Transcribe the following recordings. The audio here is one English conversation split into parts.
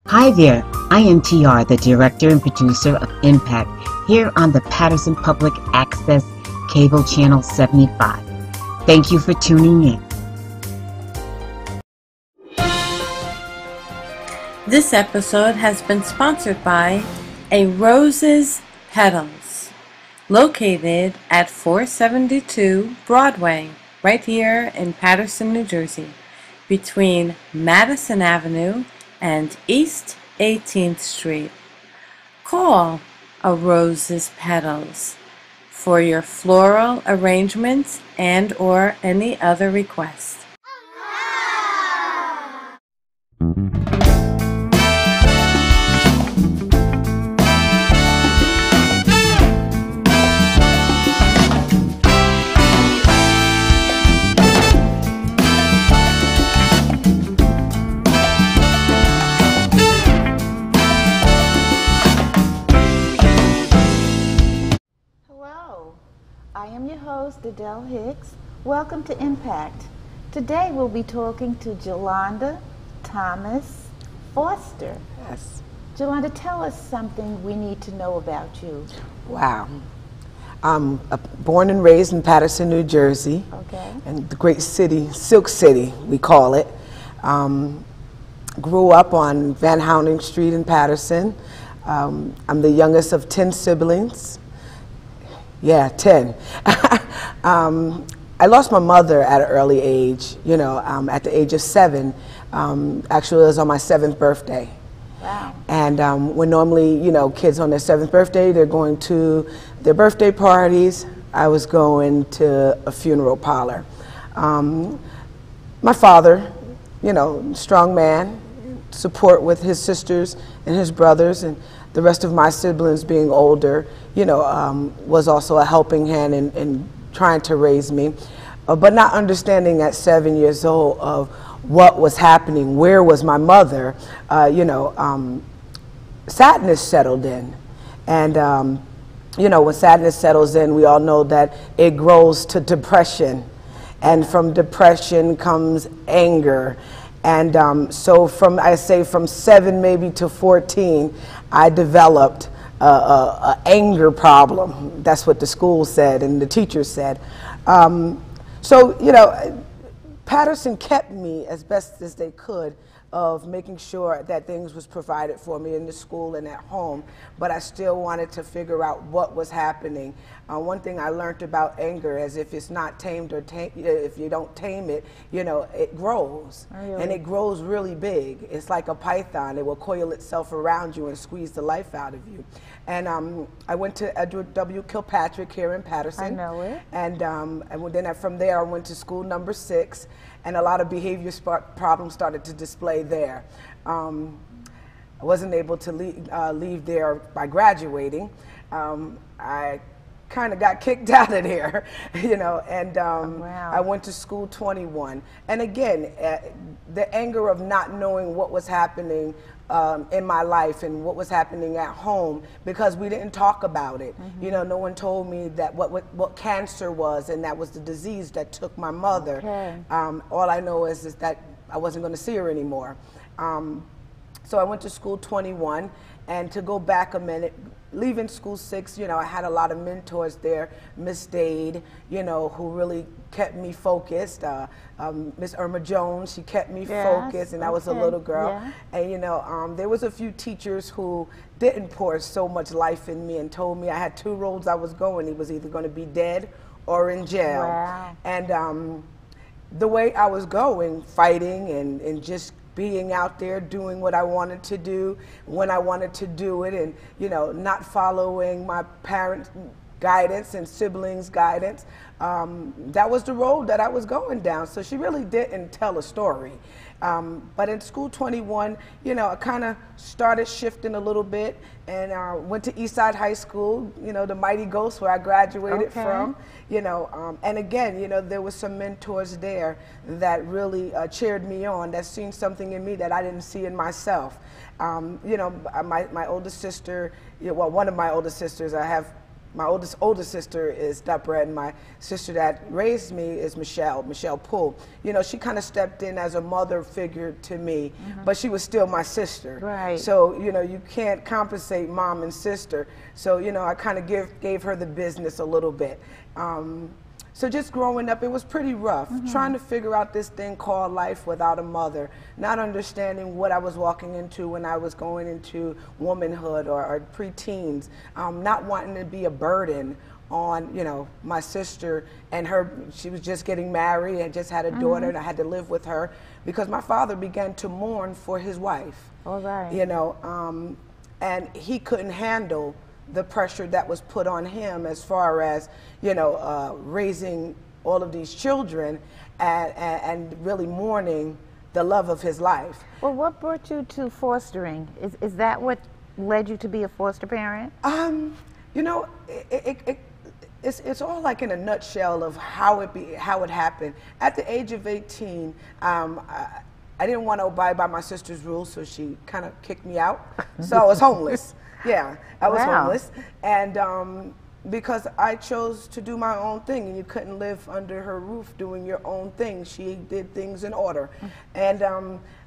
Hi there, I am TR, the director and producer of Impact, here on the Paterson Public Access Cable Channel 75. Thank you for tuning in. This episode has been sponsored by A Rose's Petals, located at 472 Broadway, right here in Paterson, New Jersey, between Madison Avenue and East 18th Street. Call A Rose's Petals for your floral arrangements and or any other requests. I am your host, Adele Hicks. Welcome to Impact. Today we'll be talking to Jelonda Thomas-Foster. Yes. Jelonda, tell us something we need to know about you. Wow. I'm born and raised in Paterson, New Jersey. Okay. And the great city, Silk City, we call it. Grew up on Van Hounding Street in Paterson. I'm the youngest of 10 siblings. Yeah, 10. I lost my mother at an early age, at the age of 7. Actually, it was on my 7th birthday. Wow. And when normally, kids on their 7th birthday, they're going to their birthday parties, I was going to a funeral parlor. My father, strong man, support with his sisters and his brothers, and the rest of my siblings being older, was also a helping hand in trying to raise me. But not understanding at 7 years old of what was happening, where was my mother, sadness settled in. And, when sadness settles in, we all know that it grows to depression. And from depression comes anger. And so from 7 maybe to 14, I developed a anger problem. That's what the school said and the teachers said. Paterson kept me as best as they could of making sure that things was provided for me in the school and at home, but I still wanted to figure out what was happening. One thing I learned about anger is if it's not tamed or if you don't tame it, it grows. Really? And it grows really big. It's like a python. It will coil itself around you and squeeze the life out of you. And I went to Edward W. Kilpatrick here in Paterson. I know it. And then from there I went to school number 6. And a lot of behavior problems started to display there. I wasn't able to leave there by graduating. I kind of got kicked out of there, and wow. I went to school 21. And again, the anger of not knowing what was happening in my life and what was happening at home, because we didn't talk about it. Mm-hmm. No one told me that what cancer was, and that was the disease that took my mother. Okay. All I know is that I wasn't going to see her anymore. So I went to school 21, and to go back a minute, leaving school 6, I had a lot of mentors there. Miss Dade, who really kept me focused. Miss Irma Jones, she kept me focused, and I was a little girl. Yeah. And there was a few teachers who didn't pour so much life in me and told me I had 2 roads I was going. It was either going to be dead or in jail. Wow. And the way I was going, fighting and just being out there doing what I wanted to do when I wanted to do it, and not following my parents' guidance and siblings' guidance. That was the road that I was going down. So she really didn't tell a story. But in school 21, I kind of started shifting a little bit, and went to Eastside High School, the Mighty Ghost, where I graduated from. And again, there was some mentors there that really cheered me on, that seen something in me that I didn't see in myself. My older sister, one of my older sisters, I have my older sister is Deborah, and my sister that raised me is Michelle Poole. You know, she kind of stepped in as a mother figure to me, but she was still my sister. Right. So, you know, you can't compensate mom and sister. So, you know, I kind of gave her the business a little bit. So just growing up, it was pretty rough, trying to figure out this thing called life without a mother, not understanding what I was walking into when I was going into womanhood or preteens, not wanting to be a burden on, you know, my sister and her. She was just getting married and just had a daughter, and I had to live with her because my father began to mourn for his wife. All right. You know, and he couldn't handle the pressure that was put on him as far as, you know, raising all of these children and really mourning the love of his life. Well, what brought you to fostering? Is that what led you to be a foster parent? You know, it's all like in a nutshell of how it happened. At the age of 18, I didn't want to abide by my sister's rules, so she kind of kicked me out. So I was homeless. Yeah, I was homeless, and because I chose to do my own thing, and you couldn't live under her roof doing your own thing. She did things in order, and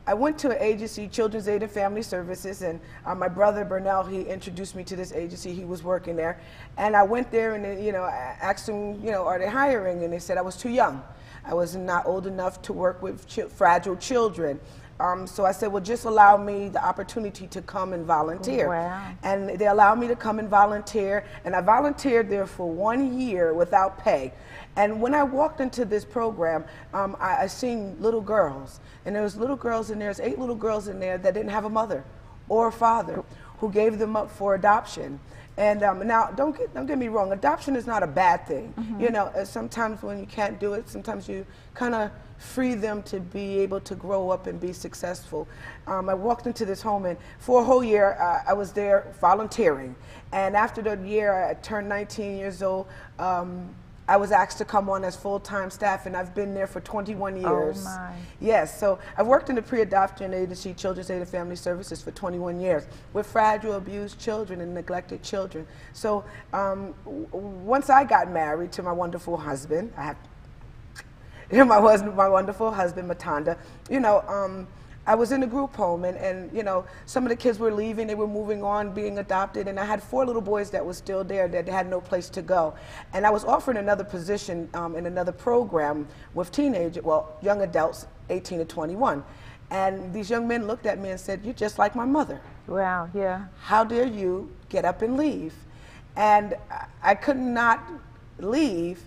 I went to an agency, Children's Aid and Family Services, and my brother Burnell, he introduced me to this agency. He was working there, and I went there and, you know, I asked him, you know, are they hiring? And they said I was too young. I was not old enough to work with fragile children. So I said, well, just allow me the opportunity to come and volunteer. Wow. And they allowed me to come and volunteer, and I volunteered there for 1 year without pay. And when I walked into this program, I seen little girls, and there was little girls in there, there's 8 little girls in there that didn't have a mother or a father who gave them up for adoption. And now, don't get me wrong, adoption is not a bad thing. You know, sometimes when you can't do it, sometimes you kind of free them to be able to grow up and be successful. I walked into this home, and for a whole year, I was there volunteering. And after the year, I turned 19 years old. I was asked to come on as full-time staff, and I've been there for 21 years. Oh my. Yes, so I've worked in the pre-adoption agency, Children's Aid and Family Services, for 21 years with fragile, abused children and neglected children. So once I got married to my wonderful husband, I have my wonderful husband, Matonda, you know, I was in a group home, and you know, some of the kids were leaving, they were moving on, being adopted, and I had 4 little boys that were still there that had no place to go. And I was offered another position in another program with young adults, 18 to 21. And these young men looked at me and said, "You're just like my mother. Wow, yeah. How dare you get up and leave?" And I could not leave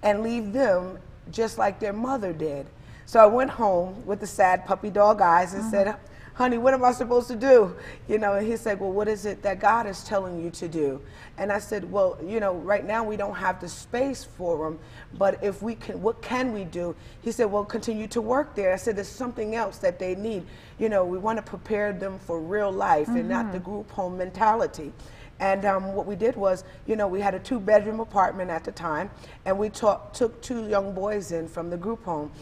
and leave them just like their mother did. So I went home with the sad puppy dog eyes and said, "Honey, what am I supposed to do?" You know, and he said, "Well, what is it that God is telling you to do?" And I said, "Well, you know, right now we don't have the space for them, but if we can, what can we do?" He said, "Well, continue to work there." I said, "There's something else that they need. You know, we want to prepare them for real life and not the group home mentality." And what we did was, you know, we had a 2-bedroom apartment at the time, and we took 2 young boys in from the group home.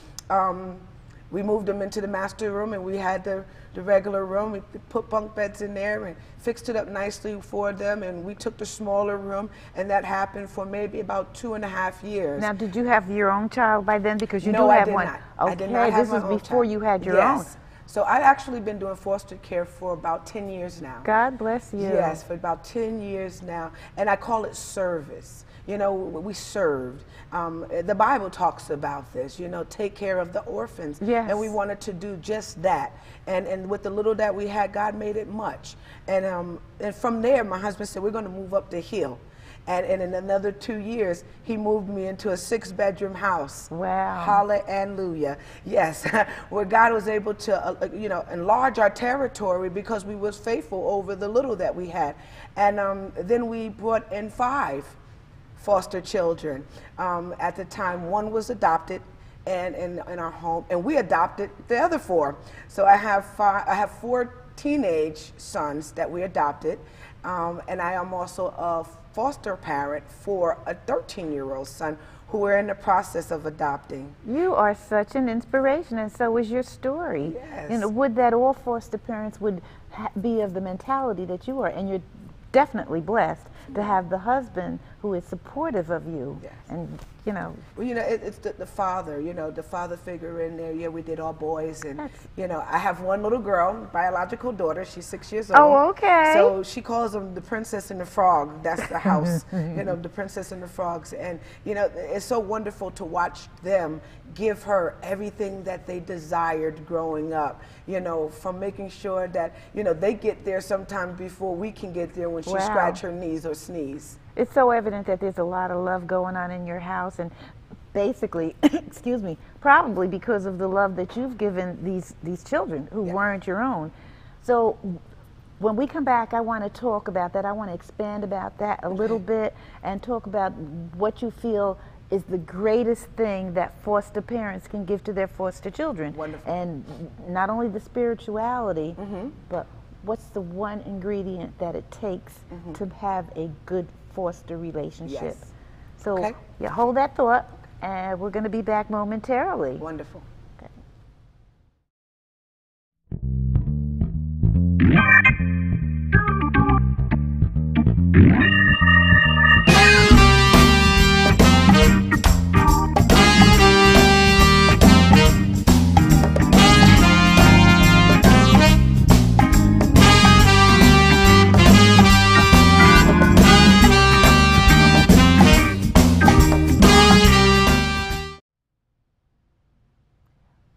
We moved them into the master room, and we had the regular room. We put bunk beds in there and fixed it up nicely for them, and we took the smaller room, and that happened for maybe about 2.5 years. Now, did you have your own child by then? Because you No, do I have did one. not. Okay, I did not have this my was own before child. you had your own. Yes. So I've actually been doing foster care for about 10 years now. God bless you. Yes, for about 10 years now. And I call it service. You know, we served. The Bible talks about this, you know, take care of the orphans. Yes. And we wanted to do just that. And with the little that we had, God made it much. And from there, my husband said, "We're going to move up the hill." And in another 2 years, he moved me into a 6-bedroom house. Wow. Hallelujah. Yes, where God was able to, you know, enlarge our territory because we was faithful over the little that we had. And then we brought in 5 foster children. At the time, 1 was adopted in our home, and we adopted the other 4. So I have 4 teenage sons that we adopted, and I am also a foster parent for a 13-year-old son who we're in the process of adopting. You are such an inspiration, and so is your story. Yes. You know, would that all foster parents would be of the mentality that you are, and your definitely blessed to have the husband who is supportive of you. Yes. And, you know. Well, you know, it's the father, you know, the father figure in there. Yeah, we did all boys. And, you know, I have one little girl, biological daughter. She's 6 years old. Oh, okay. So she calls them the Princess and the Frog. That's the house, you know, the Princess and the Frogs. And, you know, it's so wonderful to watch them give her everything that they desired growing up, you know, from making sure that, you know, they get there sometime before we can get there when she scratch her knees or sneeze. It's so evident that there's a lot of love going on in your house, and basically, excuse me, probably because of the love that you've given these children who weren't your own. So when we come back, I want to talk about that. I want to expand about that a little bit and talk about what you feel is the greatest thing that foster parents can give to their foster children. Wonderful. And not only the spirituality, but what's the one ingredient that it takes to have a good foster relationship. Yes. So yeah, hold that thought, and we're going to be back momentarily. Wonderful. Okay.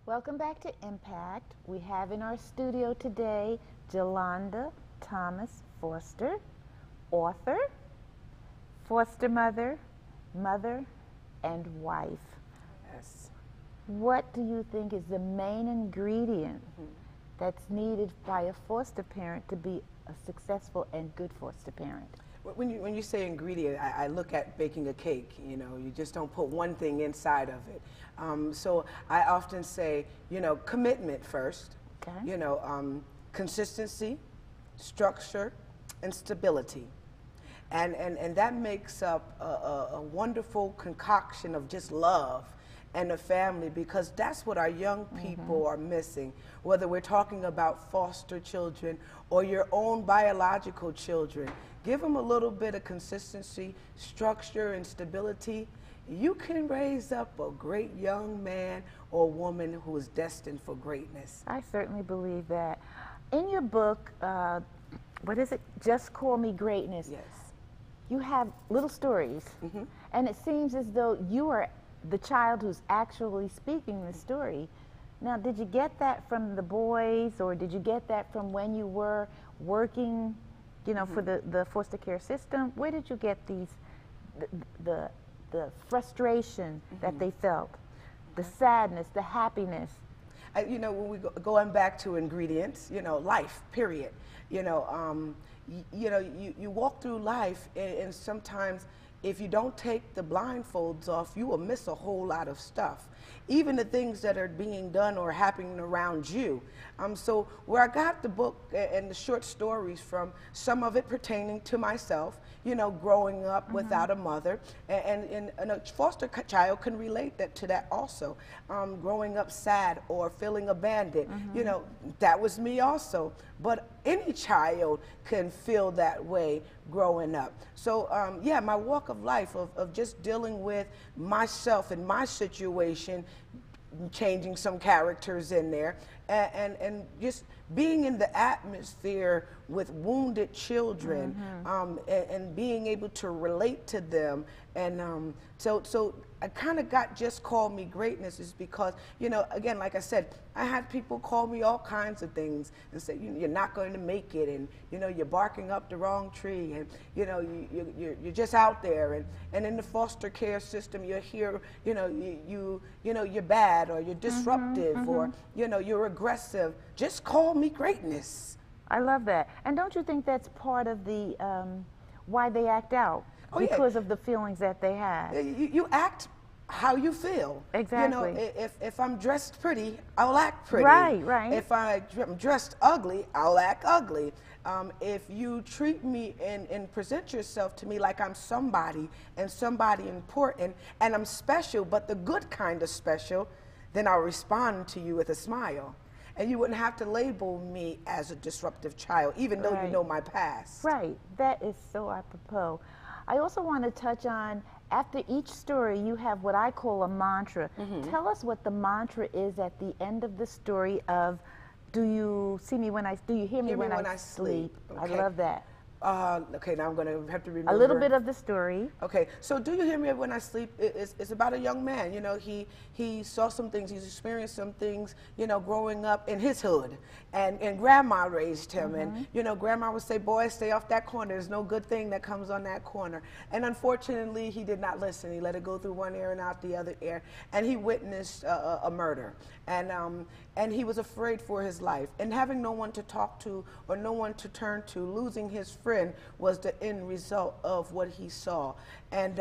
Welcome back to Impact. We have in our studio today Jelonda Thomas-Foster, author, foster mother, mother, and wife. Yes. What do you think is the main ingredient that's needed by a foster parent to be a successful and good foster parent? When you say ingredient, I look at baking a cake. You know, you just don't put one thing inside of it. So I often say, you know, commitment first. Okay. You know, consistency, structure, and stability. And that makes up a wonderful concoction of just love and a family, because that's what our young people are missing. Whether we're talking about foster children or your own biological children, give them a little bit of consistency, structure, and stability. You can raise up a great young man or woman who is destined for greatness. I certainly believe that. In your book, what is it? Just Call Me Greatness. Yes. You have little stories, and it seems as though you are the child who's actually speaking the story. Now, did you get that from the boys, or did you get that from when you were working, you know, for the foster care system? Where did you get these, the frustration that they felt, the sadness, the happiness? You know, when we going back to ingredients, you know, life, period. You know, you walk through life, and sometimes if you don't take the blindfolds off, you will miss a whole lot of stuff. Even the things that are being done or happening around you. So where I got the book and the short stories from, some of it pertaining to myself, you know, growing up without a mother, and a foster child can relate to that also. Growing up sad or feeling abandoned, you know, that was me also. But any child can feel that way growing up. So yeah, my walk of life of just dealing with myself and my situation, changing some characters in there, and just being in the atmosphere with wounded children, and being able to relate to them. And so I kind of got Just Call Me Greatness is because, you know, again, like I said, I had people call me all kinds of things and say, you're not going to make it, and, you know, you're barking up the wrong tree, and, you know, you're just out there. And in the foster care system, you're here, you know, you know, you're bad, or you're disruptive, or, you know, you're aggressive. Just call me greatness. I love that. And don't you think that's part of the why they act out? Oh, because of the feelings that they have. You act how you feel. Exactly. You know, if I'm dressed pretty, I'll act pretty. Right, right. If I'm dressed ugly, I'll act ugly. If you treat me and present yourself to me like I'm somebody and somebody important and I'm special, but the good kind of special, then I'll respond to you with a smile. and you wouldn't have to label me as a disruptive child, even though you know my past. Right. That is so apropos. I also want to touch on, after each story, you have what I call a mantra. Tell us what the mantra is at the end of the story of, do you hear me when I sleep? Okay. I love that. Okay, now I'm going to have to remember. A little bit of the story. Okay, so Do You Hear Me When I Sleep is about a young man. You know, he saw some things, he's experienced some things, you know, growing up in his hood. And grandma raised him. And, you know, grandma would say, boy, stay off that corner. There's no good thing that comes on that corner. And unfortunately, he did not listen. He let it go through one ear and out the other ear. And he witnessed a murder. And he was afraid for his life. And having no one to talk to or no one to turn to, losing his friend was the end result of what he saw. And,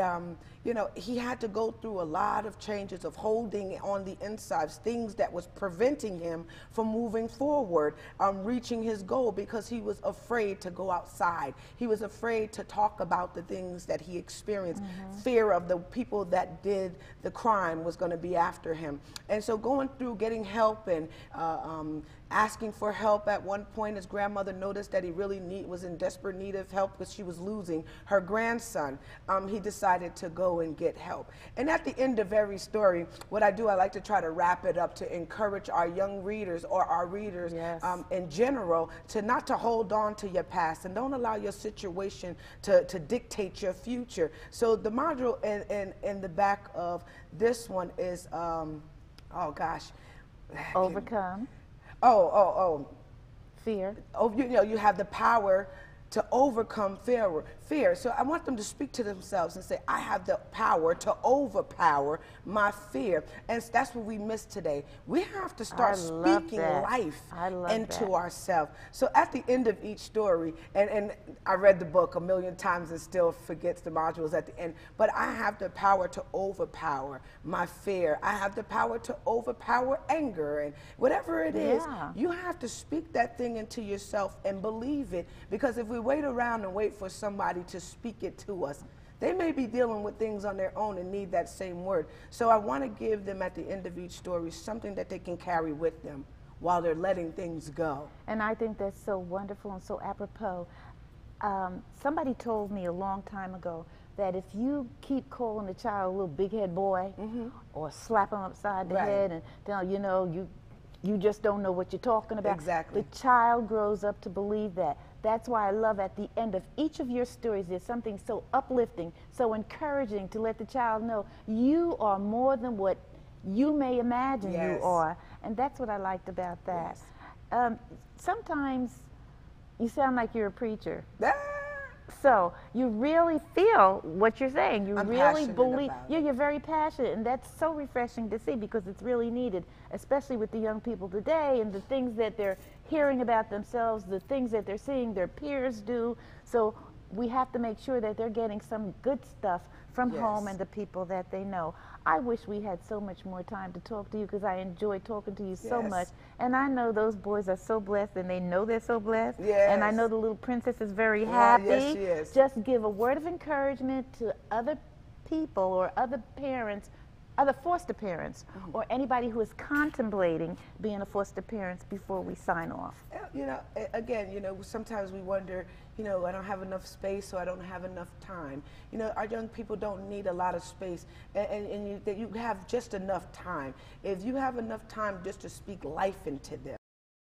you know, he had to go through a lot of changes of holding on the insides, things that was preventing him from moving forward, reaching his goal, because he was afraid to go outside. He was afraid to talk about the things that he experienced. Fear of the people that did the crime was going to be after him. And so going through getting help and asking for help. At one point, his grandmother noticed that he really was in desperate need of help because she was losing her grandson. He decided to go and get help. And at the end of every story, what I do, I like to try to wrap it up to encourage our young readers or our readers in general to not to hold on to your past and don't allow your situation to dictate your future. So the module in the back of this one is, oh gosh. Overcome. Fear. Oh, you know, you have the power to overcome fear. So I want them to speak to themselves and say, I have the power to overpower my fear. And that's what we miss today. We have to start speaking life into ourselves. So at the end of each story, and I read the book a million times and still forgets the modules at the end, but I have the power to overpower my fear. I have the power to overpower anger, and whatever it is, you have to speak that thing into yourself and believe it, because if we wait around and wait for somebody to speak it to us, they may be dealing with things on their own and need that same word. So I want to give them at the end of each story something that they can carry with them while they're letting things go. And I think that's so wonderful and so apropos. Somebody told me a long time ago that if you keep calling a child a little big head boy or slap him upside the head and tell you know, you just don't know what you're talking about. Exactly. The child grows up to believe that. That's why I love at the end of each of your stories, there's something so uplifting, so encouraging to let the child know you are more than what you may imagine you are. And that's what I liked about that. Sometimes you sound like you're a preacher. So you really feel what you're saying. You really believe. You're very passionate, and that's so refreshing to see, because it's really needed, especially with the young people today and the things that they're hearing about themselves, the things that they're seeing their peers do. So we have to make sure that they're getting some good stuff from home and the people that they know. I wish we had so much more time to talk to you, because I enjoy talking to you so much. And I know those boys are so blessed, and they know they're so blessed. And I know the little princess is very happy. Yes, she is. Just give a word of encouragement to other people or other parents, other foster parents, or anybody who is contemplating being a foster parent before we sign off. You know, again, you know, sometimes we wonder, you know, I don't have enough space, or I don't have enough time. You know, our young people don't need a lot of space, and you have just enough time. If you have enough time just to speak life into them,